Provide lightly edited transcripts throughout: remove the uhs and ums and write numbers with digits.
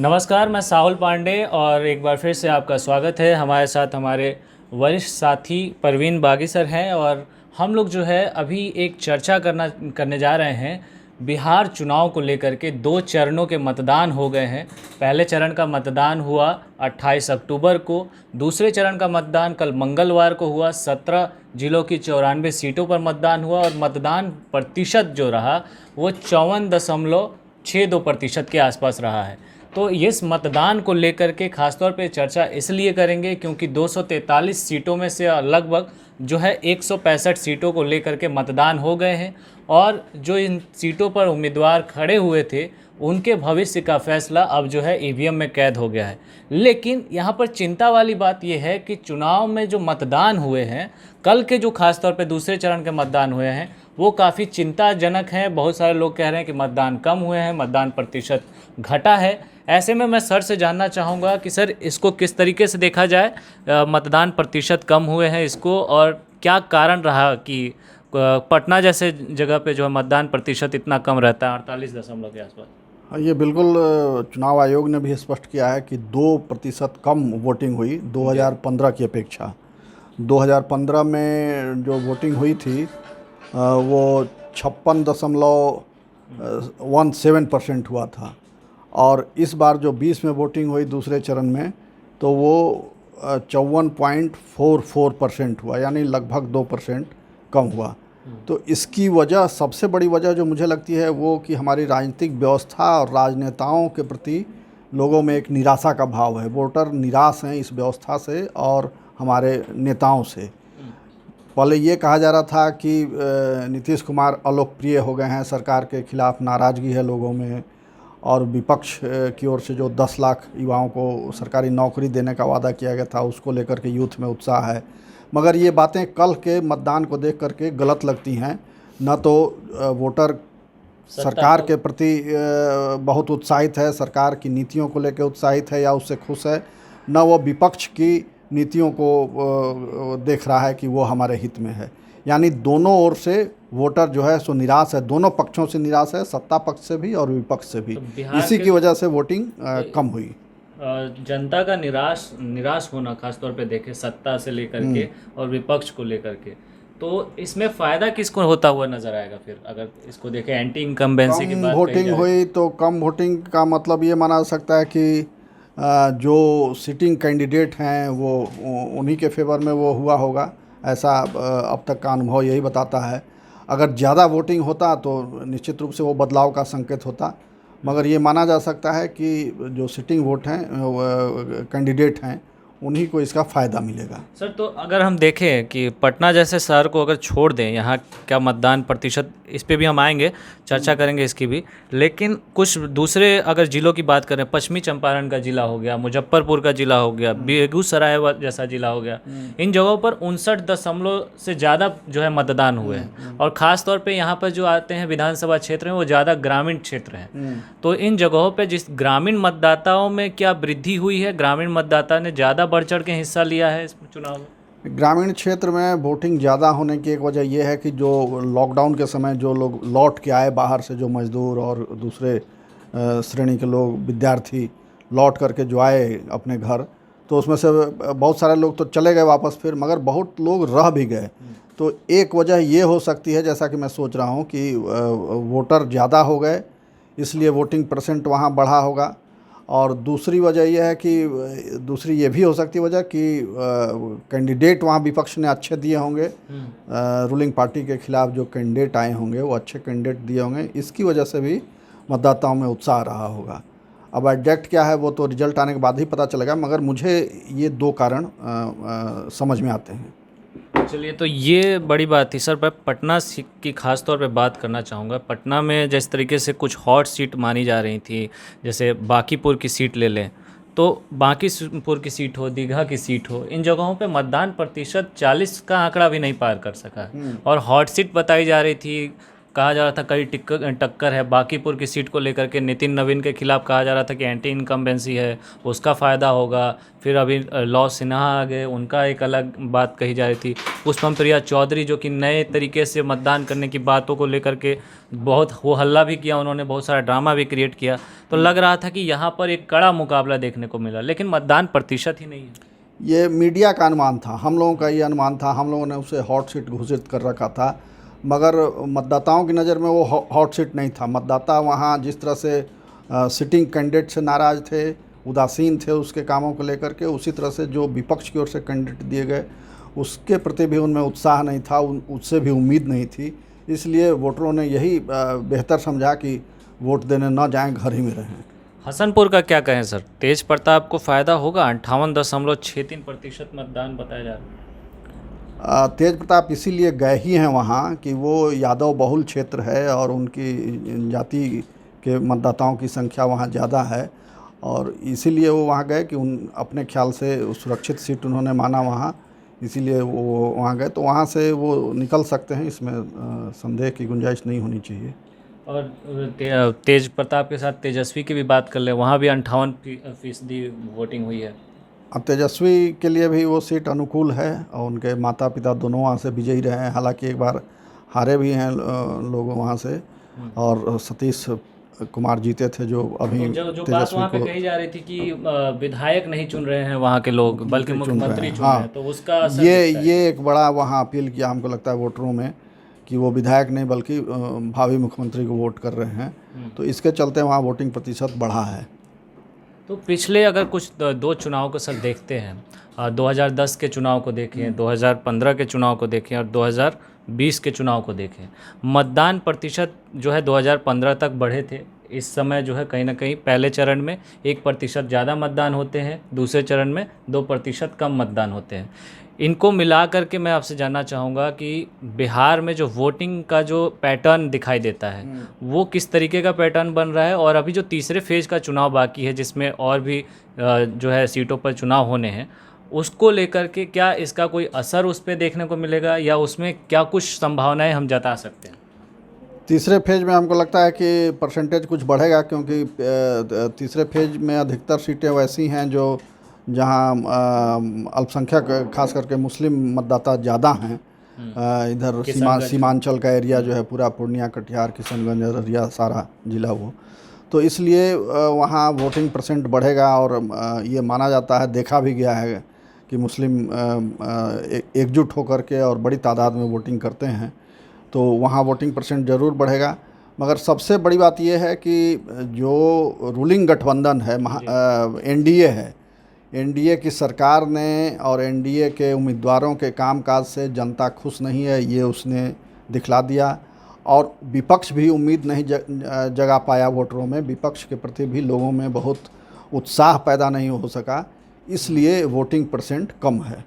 नमस्कार, मैं साहुल पांडे और एक बार फिर से आपका स्वागत है। हमारे साथ हमारे वरिष्ठ साथी परवीन बागी सर हैं और हम लोग जो है अभी एक चर्चा करने जा रहे हैं बिहार चुनाव को लेकर के। 2 चरणों के मतदान हो गए हैं। पहले चरण का मतदान हुआ 28 अक्टूबर को, दूसरे चरण का मतदान कल मंगलवार को हुआ। 17 जिलों की 94 सीटों पर मतदान हुआ और मतदान प्रतिशत जो रहा वो 54.62% के आसपास रहा है। तो इस मतदान को लेकर के खासतौर पे चर्चा इसलिए करेंगे क्योंकि 243 सीटों में से लगभग जो है 165 सीटों को लेकर के मतदान हो गए हैं और जो इन सीटों पर उम्मीदवार खड़े हुए थे उनके भविष्य का फैसला अब जो है ईवीएम में कैद हो गया है। लेकिन यहाँ पर चिंता वाली बात यह है कि चुनाव में जो मतदान हुए हैं, कल के जो खासतौर पे दूसरे चरण के मतदान हुए हैं वो काफ़ी चिंताजनक हैं। बहुत सारे लोग कह रहे हैं कि मतदान कम हुए हैं, मतदान प्रतिशत घटा है। ऐसे में मैं सर से जानना चाहूँगा कि सर इसको किस तरीके से देखा जाए, मतदान प्रतिशत कम हुए हैं इसको, और क्या कारण रहा कि पटना जैसे जगह पे जो है मतदान प्रतिशत इतना कम रहता है 48 के आसपास। ये बिल्कुल चुनाव आयोग ने भी स्पष्ट किया है कि 2% कम वोटिंग हुई 2015 की अपेक्षा। 2015 में जो वोटिंग हुई थी वो 56.17% हुआ था और इस बार जो 20 में वोटिंग हुई दूसरे चरण में तो वो 54.44% हुआ, यानी लगभग 2% कम हुआ। तो इसकी वजह, सबसे बड़ी वजह जो मुझे लगती है वो कि हमारी राजनीतिक व्यवस्था और राजनेताओं के प्रति लोगों में एक निराशा का भाव है। वोटर निराश हैं इस व्यवस्था से और हमारे नेताओं से। पहले ये कहा जा रहा था कि नीतीश कुमार अलोकप्रिय हो गए हैं, सरकार के खिलाफ नाराज़गी है लोगों में, और विपक्ष की ओर से जो 10 लाख युवाओं को सरकारी नौकरी देने का वादा किया गया था उसको लेकर के यूथ में उत्साह है। मगर ये बातें कल के मतदान को देख करके गलत लगती हैं। न तो वोटर सरकार के प्रति बहुत उत्साहित है, सरकार की नीतियों को लेकर उत्साहित है या उससे खुश है, न वो विपक्ष की नीतियों को देख रहा है कि वो हमारे हित में है। यानी दोनों ओर से वोटर जो है सो निराश है, दोनों पक्षों से निराश है, सत्ता पक्ष से भी और विपक्ष से भी। तो इसी की वजह से वोटिंग कम हुई। जनता का निराश होना खासतौर पे देखे सत्ता से लेकर के और विपक्ष को लेकर के, तो इसमें फ़ायदा किसको होता हुआ नज़र आएगा फिर अगर इसको देखें एंटी इनकम्बेंसी की बात वोटिंग हुई तो कम वोटिंग का मतलब ये माना जा सकता है कि जो सिटिंग कैंडिडेट हैं वो उन्हीं के फेवर में वो हुआ होगा, ऐसा अब तक का अनुभव यही बताता है। अगर ज़्यादा वोटिंग होता तो निश्चित रूप से वो बदलाव का संकेत होता, मगर ये माना जा सकता है कि जो सिटिंग वोट हैं कैंडिडेट हैं उन्हीं को इसका फ़ायदा मिलेगा। सर तो अगर हम देखें कि पटना जैसे शहर को अगर छोड़ दें, यहाँ क्या मतदान प्रतिशत, इस पे भी हम आएंगे, चर्चा करेंगे इसकी भी, लेकिन कुछ दूसरे अगर ज़िलों की बात करें, पश्चिमी चंपारण का ज़िला हो गया, मुजफ्फरपुर का ज़िला हो गया, बेगूसराय जैसा ज़िला हो गया, इन जगहों पर 59 से ज़्यादा जो है मतदान हुए हैं। और ख़ास तौर पर यहाँ पर जो आते हैं विधानसभा क्षेत्र में वो ज़्यादा ग्रामीण क्षेत्र हैं। तो इन जगहों पर जिस ग्रामीण मतदाताओं में क्या वृद्धि हुई है, ग्रामीण मतदाता ने ज़्यादा बढ़ चढ़ के हिस्सा लिया है इस चुनाव में? ग्रामीण क्षेत्र में वोटिंग ज़्यादा होने की एक वजह यह है कि जो लॉकडाउन के समय जो लोग लौट के आए बाहर से, जो मजदूर और दूसरे श्रेणी के लोग, विद्यार्थी लौट करके जो आए अपने घर, तो उसमें से बहुत सारे लोग तो चले गए वापस फिर, मगर बहुत लोग रह भी गए। तो एक वजह ये हो सकती है, जैसा कि मैं सोच रहा हूँ कि वोटर ज़्यादा हो गए इसलिए वोटिंग परसेंट वहाँ बढ़ा होगा। और दूसरी वजह यह है कि दूसरी ये भी हो सकती है वजह कि कैंडिडेट वहाँ विपक्ष ने अच्छे दिए होंगे, रूलिंग पार्टी के खिलाफ जो कैंडिडेट आए होंगे वो अच्छे कैंडिडेट दिए होंगे, इसकी वजह से भी मतदाताओं में उत्साह रहा होगा। अब एग्जैक्ट क्या है वो तो रिजल्ट आने के बाद ही पता चलेगा, मगर मुझे ये 2 कारण समझ में आते हैं। चलिए, तो ये बड़ी बात थी सर। मैं पटना की खास तौर पे बात करना चाहूँगा। पटना में जिस तरीके से कुछ हॉट सीट मानी जा रही थी, जैसे बांकीपुर की सीट ले लें तो बांकीपुर की सीट हो, दीघा की सीट हो, इन जगहों पे मतदान प्रतिशत 40 का आंकड़ा भी नहीं पार कर सका। और हॉट सीट बताई जा रही थी कहा जा रहा था कई टक्कर है। बांकीपुर की सीट को लेकर के नितिन नवीन के खिलाफ कहा जा रहा था कि एंटी इनकम्बेंसी है, उसका फ़ायदा होगा। फिर अभी लॉ सिन्हा आ गए, उनका एक अलग बात कही जा रही थी। पुष्पम प्रिया चौधरी जो कि नए तरीके से मतदान करने की बातों को लेकर के बहुत हो हल्ला भी किया, उन्होंने बहुत सारा ड्रामा भी क्रिएट किया। तो लग रहा था कि यहाँ पर एक कड़ा मुकाबला देखने को मिला, लेकिन मतदान प्रतिशत ही नहीं है। ये मीडिया का अनुमान था, हम लोगों का ये अनुमान था, हम लोगों ने उसे हॉट सीट घोषित कर रखा था, मगर मतदाताओं की नज़र में वो हॉट सीट नहीं था। मतदाता वहाँ जिस तरह से सिटिंग कैंडिडेट से नाराज़ थे, उदासीन थे उसके कामों को लेकर के, उसी तरह से जो विपक्ष की ओर से कैंडिडेट दिए गए उसके प्रति भी उनमें उत्साह नहीं था, उससे भी उम्मीद नहीं थी। इसलिए वोटरों ने यही बेहतर समझा कि वोट देने न जाएं, घर ही में रहें। हसनपुर का क्या कहें सर, तेज प्रताप को फ़ायदा होगा? 58.63% मतदान बताया जा रहा है। तेज प्रताप इसीलिए गए ही हैं वहाँ कि वो यादव बहुल क्षेत्र है और उनकी जाति के मतदाताओं की संख्या वहाँ ज़्यादा है, और इसीलिए वो वहाँ गए कि उन अपने ख्याल से सुरक्षित सीट उन्होंने माना वहाँ, इसीलिए वो वहाँ गए। तो वहाँ से वो निकल सकते हैं, इसमें संदेह की गुंजाइश नहीं होनी चाहिए। और तेज प्रताप के साथ तेजस्वी की भी बात कर ले, वहाँ भी 58% वोटिंग हुई है। अब तेजस्वी के लिए भी वो सीट अनुकूल है और उनके माता पिता दोनों वहाँ से विजयी रहे हैं, हालांकि एक बार हारे भी हैं लोग वहाँ से, और सतीश कुमार जीते थे जो अभी जो बात वहाँ पे कही जा रही थी कि विधायक नहीं चुन रहे हैं वहाँ के लोग, बल्कि मुख्यमंत्री चुन रहे हैं, तो उसका असर ये एक बड़ा वहाँ अपील किया हमको लगता है वोटरों में कि वो विधायक नहीं बल्कि भावी मुख्यमंत्री को वोट कर रहे हैं। तो इसके चलते वहाँ वोटिंग प्रतिशत बढ़ा है। तो पिछले अगर कुछ दो चुनाव को सर देखते हैं, 2010 के चुनाव को देखें, 2015 के चुनाव को देखें और 2020 के चुनाव को देखें, मतदान प्रतिशत जो है 2015 तक बढ़े थे। इस समय जो है कहीं ना कहीं पहले चरण में 1% ज़्यादा मतदान होते हैं, दूसरे चरण में 2% कम मतदान होते हैं। इनको मिला करके मैं आपसे जानना चाहूँगा कि बिहार में जो वोटिंग का जो पैटर्न दिखाई देता है वो किस तरीके का पैटर्न बन रहा है, और अभी जो तीसरे फेज़ का चुनाव बाकी है जिसमें और भी जो है सीटों पर चुनाव होने हैं, उसको लेकर के क्या इसका कोई असर उस पर देखने को मिलेगा, या उसमें क्या कुछ संभावनाएं हम जता सकते हैं? तीसरे फेज में हमको लगता है कि परसेंटेज कुछ बढ़ेगा, क्योंकि तीसरे फेज में अधिकतर सीटें वैसी हैं जो जहां अल्पसंख्यक खास करके मुस्लिम मतदाता ज़्यादा हैं। इधर सीमांचल का एरिया जो है पूरा पूर्णिया, कटिहार, किशनगंज, अररिया सारा जिला वो, तो इसलिए वहाँ वोटिंग परसेंट बढ़ेगा। और ये माना जाता है, देखा भी गया है कि मुस्लिम एकजुट होकर के और बड़ी तादाद में वोटिंग करते हैं, तो वहाँ वोटिंग परसेंट ज़रूर बढ़ेगा। मगर सबसे बड़ी बात यह है कि जो रूलिंग गठबंधन है, एनडीए है, एनडीए की सरकार ने और एनडीए के उम्मीदवारों के कामकाज से जनता खुश नहीं है, ये उसने दिखला दिया। और विपक्ष भी उम्मीद नहीं जगा पाया वोटरों में, विपक्ष के प्रति भी लोगों में बहुत उत्साह पैदा नहीं हो सका, इसलिए वोटिंग परसेंट कम है।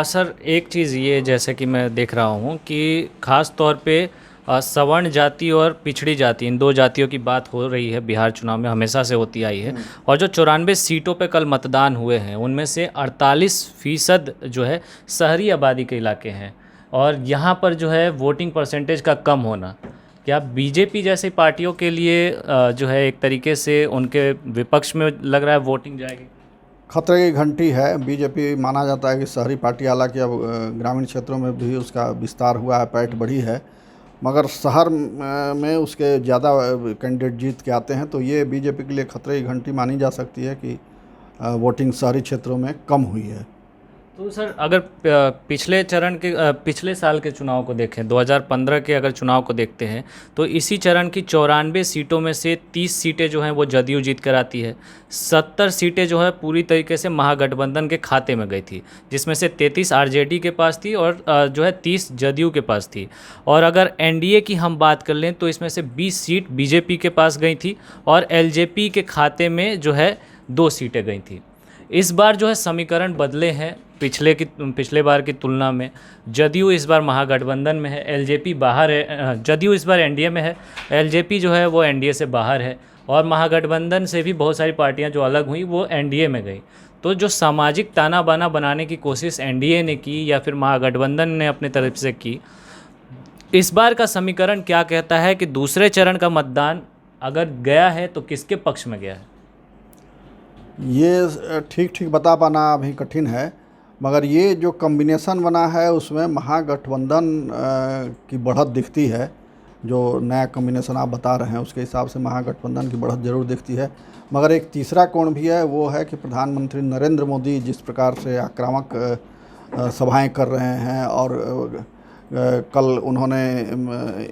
सर एक चीज़ ये जैसे कि मैं देख रहा हूँ कि ख़ास तौर पे सवर्ण जाति और पिछड़ी जाति, इन दो जातियों की बात हो रही है बिहार चुनाव में, हमेशा से होती आई है। और जो 94 सीटों पे कल मतदान हुए हैं उनमें से 48% जो है शहरी आबादी के इलाके हैं, और यहाँ पर जो है वोटिंग परसेंटेज का कम होना, क्या बीजेपी जैसी पार्टियों के लिए जो है एक तरीके से उनके विपक्ष में लग रहा है वोटिंग जाएगी? खतरे की घंटी है। बीजेपी माना जाता है कि शहरी पार्टी, हालांकि अब ग्रामीण क्षेत्रों में भी उसका विस्तार हुआ है, पैठ बढ़ी है, मगर शहर में उसके ज़्यादा कैंडिडेट जीत के आते हैं, तो ये बीजेपी के लिए खतरे की घंटी मानी जा सकती है कि वोटिंग शहरी क्षेत्रों में कम हुई है। तो सर अगर पिछले साल के चुनाव को देखें, 2015 के अगर चुनाव को देखते हैं, तो इसी चरण की 94 सीटों में से 30 सीटें जो हैं वो जदयू जीत कर आती है, 70 सीटें जो है पूरी तरीके से महागठबंधन के खाते में गई थी, जिसमें से 33 आरजेडी के पास थी और जो है 30 जदयू के पास थी। और अगर एनडीए की हम बात कर लें तो इसमें से 20 सीट बीजेपी के पास गई थी और एलजेपी के खाते में जो है 2 सीटें गई थी। इस बार जो है समीकरण बदले हैं पिछले बार की तुलना में। जदयू इस बार महागठबंधन में है, एलजेपी बाहर है। जदयू इस बार एनडीए में है, एलजेपी जो है वो एनडीए से बाहर है, और महागठबंधन से भी बहुत सारी पार्टियां जो अलग हुई वो एनडीए में गई। तो जो सामाजिक ताना बाना बनाने की कोशिश एनडीए ने की या फिर महागठबंधन ने अपने तरफ से की, इस बार का समीकरण क्या कहता है कि दूसरे चरण का मतदान अगर गया है तो किसके पक्ष में गया है? ये ठीक ठीक बता पाना अभी कठिन है, मगर ये जो कॉम्बिनेशन बना है उसमें महागठबंधन की बढ़त दिखती है। जो नया कॉम्बिनेशन आप बता रहे हैं उसके हिसाब से महागठबंधन की बढ़त जरूर दिखती है। मगर एक तीसरा कोण भी है, वो है कि प्रधानमंत्री नरेंद्र मोदी जिस प्रकार से आक्रामक सभाएं कर रहे हैं और कल उन्होंने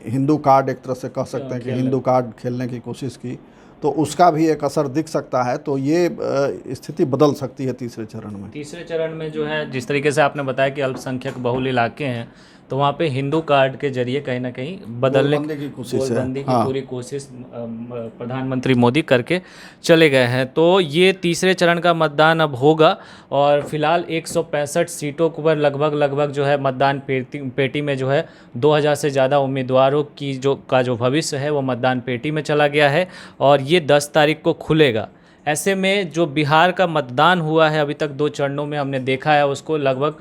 हिंदू कार्ड, एक तरह से कह सकते हैं कि हिंदू कार्ड खेलने की कोशिश की, तो उसका भी एक असर दिख सकता है। तो ये स्थिति बदल सकती है तीसरे चरण में। तीसरे चरण में जो है, जिस तरीके से आपने बताया कि अल्पसंख्यक बहुल इलाके हैं, तो वहाँ पे हिंदू कार्ड के जरिए कहीं ना कहीं बदलने की कोशिश है। गोलबंदी की पूरी कोशिश प्रधानमंत्री मोदी करके चले गए हैं। तो ये तीसरे चरण का मतदान अब होगा और फिलहाल 165 सीटों पर लगभग जो है मतदान पेटी में जो है 2000 से ज़्यादा उम्मीदवारों की जो भविष्य है वो मतदान पेटी में चला गया है और ये 10 तारीख को खुलेगा। ऐसे में जो बिहार का मतदान हुआ है अभी तक 2 चरणों में हमने देखा है, उसको लगभग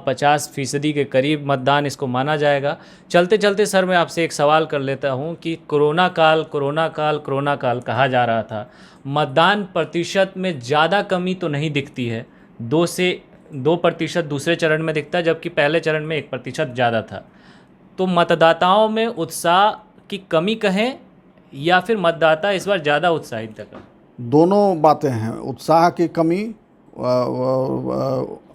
50% के करीब मतदान इसको माना जाएगा। चलते चलते सर मैं आपसे एक सवाल कर लेता हूं कि कोरोना काल कहा जा रहा था, मतदान प्रतिशत में ज़्यादा कमी तो नहीं दिखती है, 2% दूसरे चरण में दिखता है, जबकि पहले चरण में 1% ज़्यादा था। तो मतदाताओं में उत्साह की कमी कहें या फिर मतदाता इस बार ज़्यादा उत्साहित था? दोनों बातें हैं। उत्साह की कमी,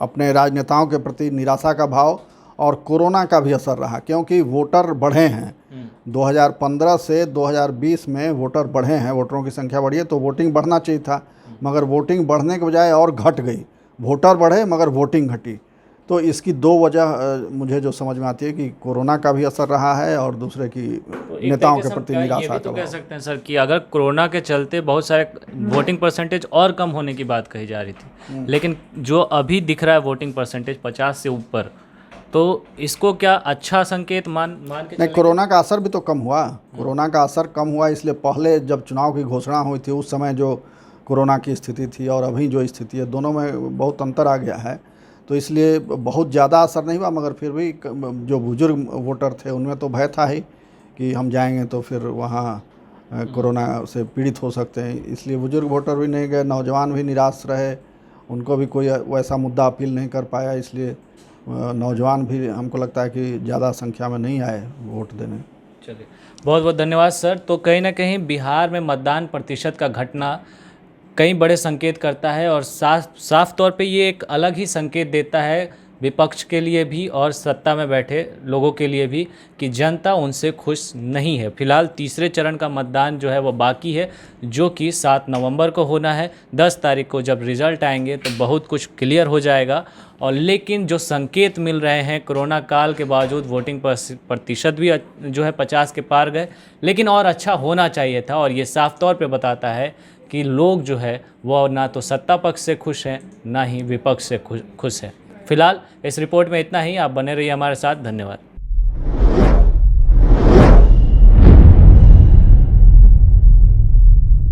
अपने राजनेताओं के प्रति निराशा का भाव और कोरोना का भी असर रहा, क्योंकि वोटर बढ़े हैं। 2015 से 2020 में वोटर बढ़े हैं, वोटरों की संख्या बढ़ी है, तो वोटिंग बढ़ना चाहिए था, मगर वोटिंग बढ़ने के बजाय और घट गई। वोटर बढ़े मगर वोटिंग घटी। तो इसकी 2 वजह मुझे जो समझ में आती है कि कोरोना का भी असर रहा है और दूसरे की नेताओं के प्रति निराशा का। ये भी तो कह सकते हैं सर कि अगर कोरोना के चलते बहुत सारे वोटिंग परसेंटेज और कम होने की बात कही जा रही थी, लेकिन जो अभी दिख रहा है वोटिंग परसेंटेज 50 से ऊपर, तो इसको क्या अच्छा संकेत मान के नहीं, कोरोना का असर भी तो कम हुआ। कोरोना का असर कम हुआ इसलिए पहले जब चुनाव की घोषणा हुई थी उस समय जो कोरोना की स्थिति थी और अभी जो स्थिति है, दोनों में बहुत अंतर आ गया है। तो इसलिए बहुत ज़्यादा असर नहीं हुआ, मगर फिर भी जो बुजुर्ग वोटर थे उनमें तो भय था ही कि हम जाएंगे तो फिर वहाँ कोरोना से पीड़ित हो सकते हैं। इसलिए बुजुर्ग वोटर भी नहीं गए, नौजवान भी निराश रहे, उनको भी कोई वैसा मुद्दा अपील नहीं कर पाया, इसलिए नौजवान भी हमको लगता है कि ज़्यादा संख्या में नहीं आए वोट देने। चलिए, बहुत बहुत धन्यवाद सर। तो कहीं ना कहीं बिहार में मतदान प्रतिशत का घटना कई बड़े संकेत करता है और साफ तौर पे ये एक अलग ही संकेत देता है विपक्ष के लिए भी और सत्ता में बैठे लोगों के लिए भी कि जनता उनसे खुश नहीं है। फिलहाल तीसरे चरण का मतदान जो है वो बाकी है, जो कि 7 नवंबर को होना है। 10 तारीख को जब रिज़ल्ट आएंगे तो बहुत कुछ क्लियर हो जाएगा। और लेकिन जो संकेत मिल रहे हैं, कोरोना काल के बावजूद वोटिंग प्रतिशत भी जो है 50 के पार गए, लेकिन और अच्छा होना चाहिए था। और ये साफ तौर पे बताता है कि लोग जो है वो ना तो सत्ता पक्ष से खुश हैं, ना ही विपक्ष से खुश हैं। फिलहाल इस रिपोर्ट में इतना ही। आप बने रहिए हमारे साथ। धन्यवाद।